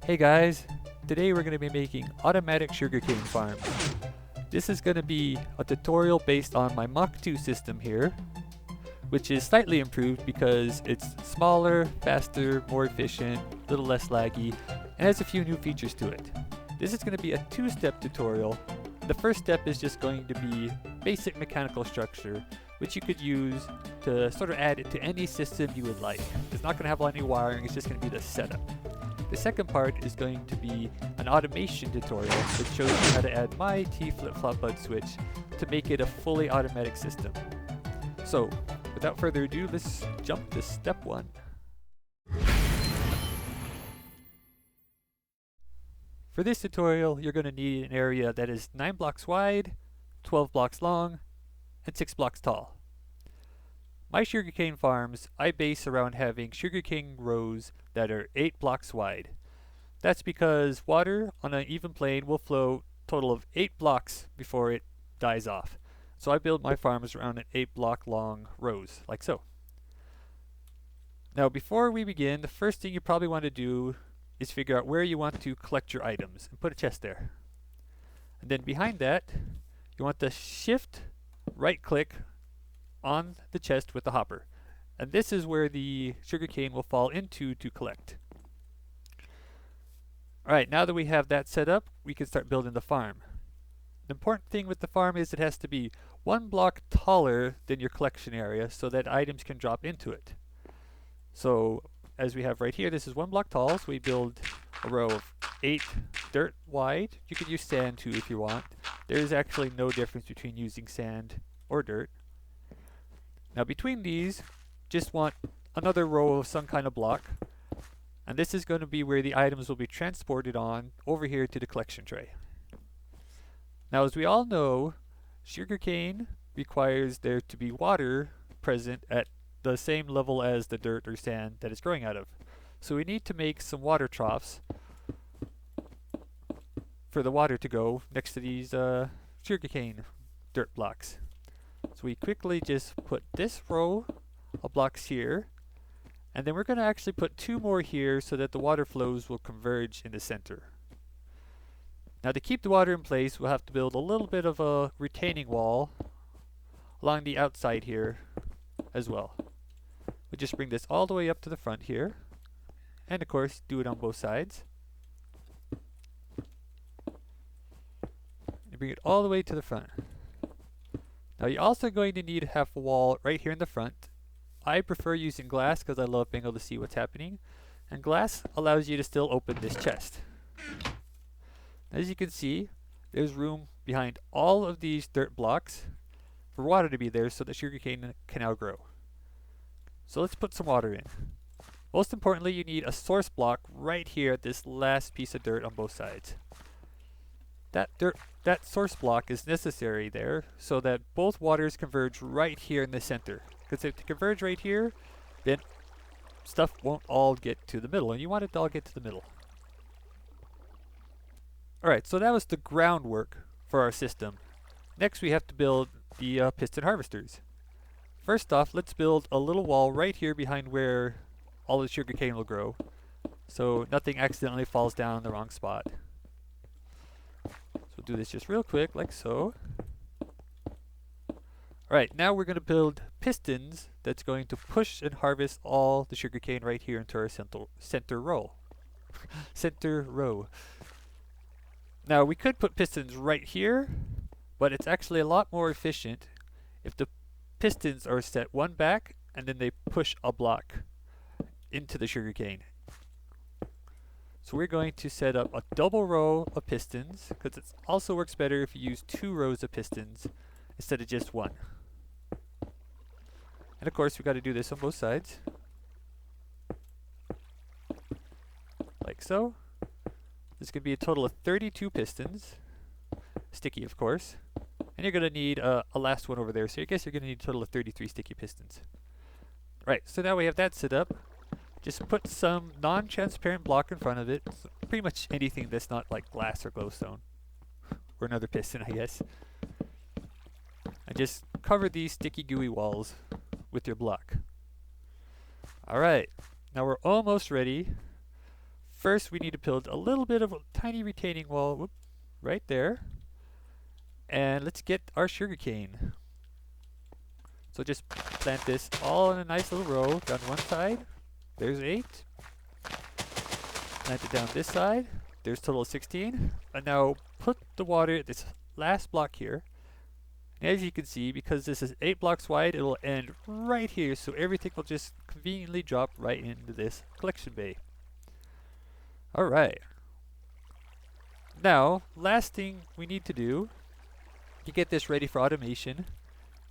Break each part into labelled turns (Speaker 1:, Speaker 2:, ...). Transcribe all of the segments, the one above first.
Speaker 1: Hey guys, today we're going to be making automatic sugarcane farms. This is going to be a tutorial based on my Mach 2 system here, which is slightly improved because it's smaller, faster, more efficient, a little less laggy, and has a few new features to it. This is going to be a two-step tutorial. The first step is just going to be basic mechanical structure, which you could use to sort of add it to any system you would like. It's not going to have any wiring, it's just going to be the setup. The second part is going to be an automation tutorial that shows you how to add my T flip-flop bud switch to make it a fully automatic system. So, without further ado, let's jump to step one. For this tutorial, you're going to need an area that is 9 blocks wide, 12 blocks long, and 6 blocks tall. My sugarcane farms, I base around having sugarcane rows that are 8 blocks wide. That's because water on an even plane will flow a total of 8 blocks before it dies off. So I build my farms around an 8 block long rows, like so. Now before we begin, the first thing you probably want to do is figure out where you want to collect your items and put a chest there. And then behind that, you want to shift right click on the chest with the hopper. And this is where the sugarcane will fall into to collect. Alright, now that we have that set up, we can start building the farm. The important thing with the farm is it has to be 1 block taller than your collection area so that items can drop into it. So, as we have right here, this is 1 block tall, so we build a row of 8 dirt wide. You can use sand too if you want. There is actually no difference between using sand or dirt. Now between these, just want another row of some kind of block, and this is going to be where the items will be transported on over here to the collection tray. Now as we all know, sugarcane requires there to be water present at the same level as the dirt or sand that it's growing out of. So we need to make some water troughs for the water to go next to these sugarcane dirt blocks. So we quickly just put this row of blocks here, and then we're going to actually put 2 more here so that the water flows will converge in the center. Now to keep the water in place, we'll have to build a little bit of a retaining wall along the outside here as well. We'll just bring this all the way up to the front here, and of course do it on both sides. And bring it all the way to the front. Now you're also going to need to have a wall right here in the front. I prefer using glass because I love being able to see what's happening. And glass allows you to still open this chest. As you can see, there's room behind all of these dirt blocks for water to be there so the sugarcane can now grow. So let's put some water in. Most importantly, you need a source block right here at this last piece of dirt on both sides. That source block is necessary there so that both waters converge right here in the center. Because if they converge right here, then stuff won't all get to the middle, and you want it to all get to the middle. Alright, so that was the groundwork for our system. Next we have to build the piston harvesters. First off, let's build a little wall right here behind where all the sugarcane will grow, so nothing accidentally falls down in the wrong spot. So we'll do this just real quick, like so. Alright, now we're going to build pistons that's going to push and harvest all the sugarcane right here into our center row. Center row. Now we could put pistons right here, but it's actually a lot more efficient if the pistons are set one back and then they push a block into the sugarcane. So we're going to set up a double row of pistons because it also works better if you use 2 rows of pistons instead of just 1. And of course, we've got to do this on both sides. Like so. This could be a total of 32 pistons. Sticky, of course. And you're going to need a last one over there. So I guess you're going to need a total of 33 sticky pistons. Right, so now we have that set up. Just put some non-transparent block in front of it. So pretty much anything that's not like glass or glowstone. Or another piston, I guess. And just cover these sticky gooey walls with your block. Alright, now we're almost ready. first we need to build a little bit of a tiny retaining wall, right there. And let's get our sugarcane. So just plant this all in a nice little row down one side. There's 8. Plant it down this side. There's a total of 16. And now put the water at this last block here. And as you can see, because this is 8 blocks wide, it will end right here. So everything will just conveniently drop right into this collection bay. Alright. Now, last thing we need to do to get this ready for automation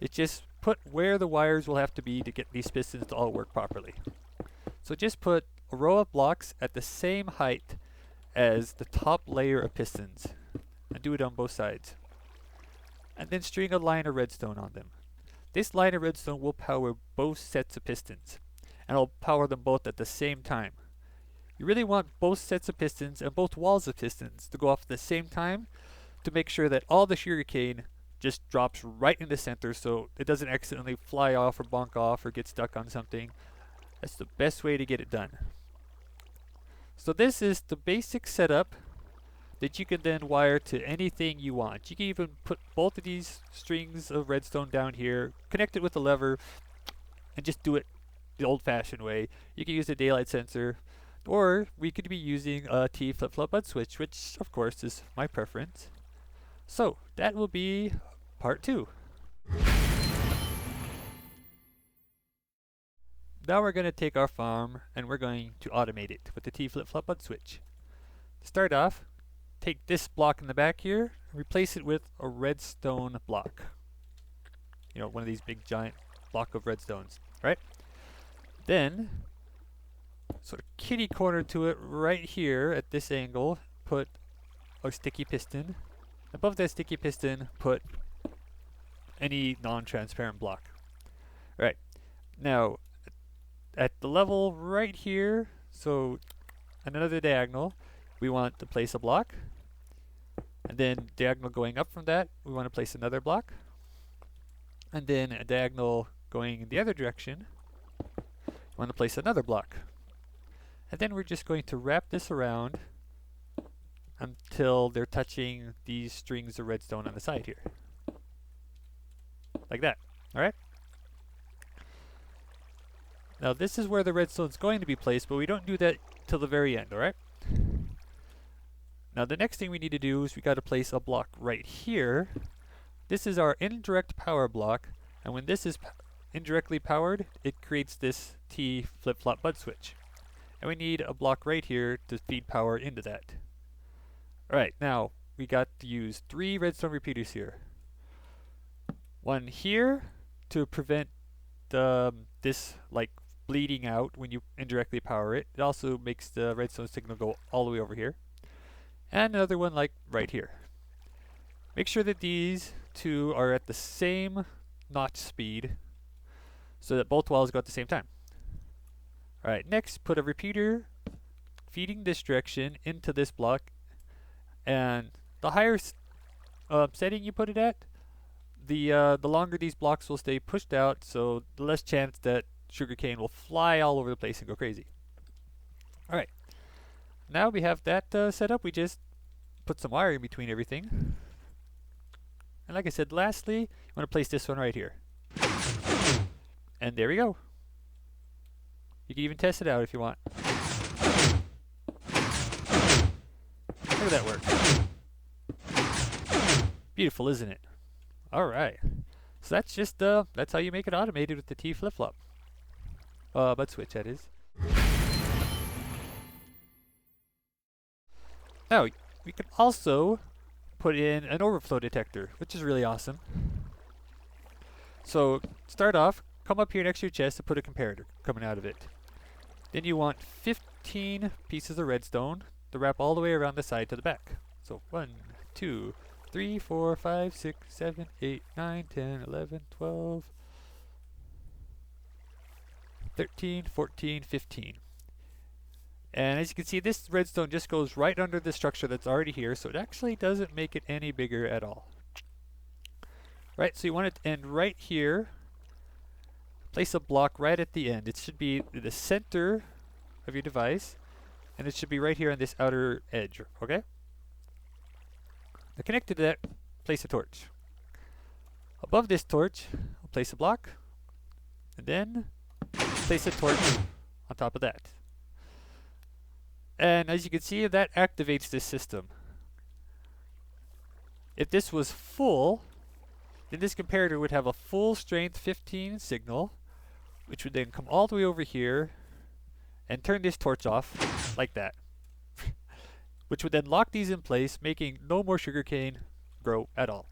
Speaker 1: is just put where the wires will have to be to get these pistons to all work properly. So just put a row of blocks at the same height as the top layer of pistons, and do it on both sides. And then string a line of redstone on them. This line of redstone will power both sets of pistons, and it'll power them both at the same time. You really want both sets of pistons and both walls of pistons to go off at the same time to make sure that all the sugarcane just drops right in the center so it doesn't accidentally fly off or bonk off or get stuck on something. That's the best way to get it done. So this is the basic setup that you can then wire to anything you want. You can even put both of these strings of redstone down here, connect it with a lever, and just do it the old-fashioned way. You can use a daylight sensor, or we could be using a T flip-flop bud switch, which of course is my preference. So that will be part 2. Now we're going to take our farm and we're going to automate it with the T flip-flop bud switch. To start off, take this block in the back here and replace it with a redstone block. You know, one of these big giant block of redstones, right? Then sort of kitty corner to it right here at this angle, put a sticky piston. Above that sticky piston, put any non-transparent block. Right. Now, at the level right here, so another diagonal, we want to place a block. And then diagonal going up from that, we want to place another block. And then a diagonal going in the other direction, we want to place another block. And then we're just going to wrap this around until they're touching these strings of redstone on the side here. Like that. Alright? Now this is where the redstone is going to be placed, but we don't do that till the very end, alright? Now the next thing we need to do is we got to place a block right here. This is our indirect power block, and when this is indirectly powered, it creates this T flip-flop bud switch. And we need a block right here to feed power into that. Alright, now we got to use 3 redstone repeaters here. One here to prevent this like bleeding out when you indirectly power it. It also makes the redstone signal go all the way over here. And another one like right here. Make sure that these 2 are at the same notch speed so that both walls go at the same time. Alright, next put a repeater feeding this direction into this block, and the higher setting you put it at, the longer these blocks will stay pushed out, so the less chance that sugarcane will fly all over the place and go crazy. Alright, now we have that set up, we just put some wire in between everything. And like I said, lastly, you want to place this one right here. And there we go. You can even test it out if you want. Look at that work. Beautiful, isn't it? Alright. So that's just, that's how you make it automated with the T flip-flop. Bud switch, that is. Now, we can also put in an overflow detector, which is really awesome. So, start off, come up here next to your chest and put a comparator coming out of it. Then you want 15 pieces of redstone to wrap all the way around the side to the back. So 1, 2, 3, 4, 5, 6, 7, 8, 9, 10, 11, 12, 13, 14, 15. And as you can see, this redstone just goes right under the structure that's already here, so it actually doesn't make it any bigger at all. Right, so you want it to end right here. Place a block right at the end. It should be the center of your device. and it should be right here on this outer edge, okay? Now connected to that, place a torch. Above this torch, I'll place a block, and then place a torch on top of that. And as you can see, that activates this system. If this was full, then this comparator would have a full strength 15 signal, which would then come all the way over here and turn this torch off like that. Which would then lock these in place, making no more sugarcane grow at all.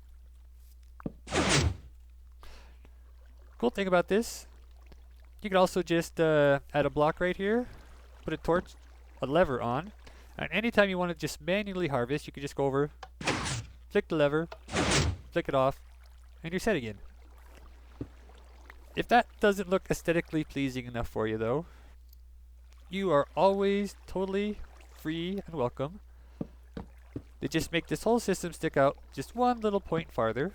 Speaker 1: Cool thing about this, you can also just add a block right here, put a lever on, and anytime you want to just manually harvest, you can just go over, flick the lever, flick it off, and you're set again. If that doesn't look aesthetically pleasing enough for you though, you are always totally free and welcome to just make this whole system stick out just one little point farther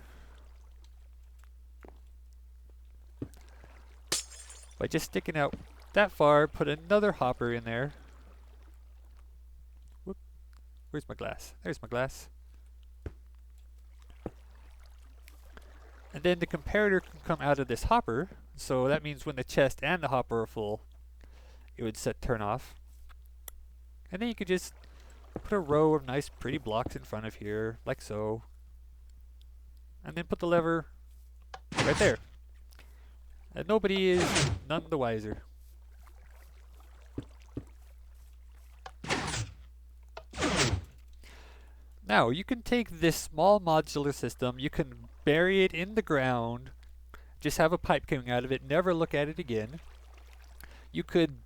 Speaker 1: by just sticking out that far. Put another hopper in there. Whoop. Where's my glass? There's my glass. And then the comparator can come out of this hopper, so that means when the chest and the hopper are full, it would turn off. And then you could just put a row of nice pretty blocks in front of here, like so. And then put the lever right there. And nobody is none the wiser. Now, you can take this small modular system, you can bury it in the ground, just have a pipe coming out of it, never look at it again. You could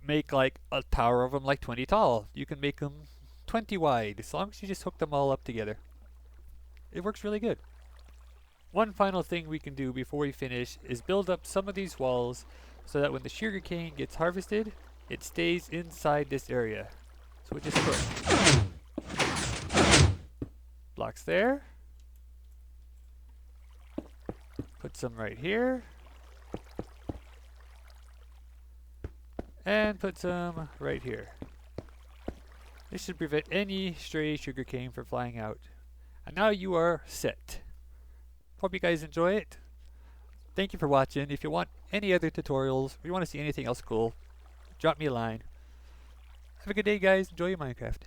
Speaker 1: make like a tower of them like 20 tall. You can make them 20 wide, as long as you just hook them all up together. It works really good. One final thing we can do before we finish is build up some of these walls so that when the sugarcane gets harvested, it stays inside this area. So we just put blocks there. Put some right here. And put some right here. This should prevent any stray sugarcane from flying out. And now you are set. Hope you guys enjoy it. Thank you for watching. If you want any other tutorials, or you want to see anything else cool, drop me a line. Have a good day, guys. Enjoy your Minecraft.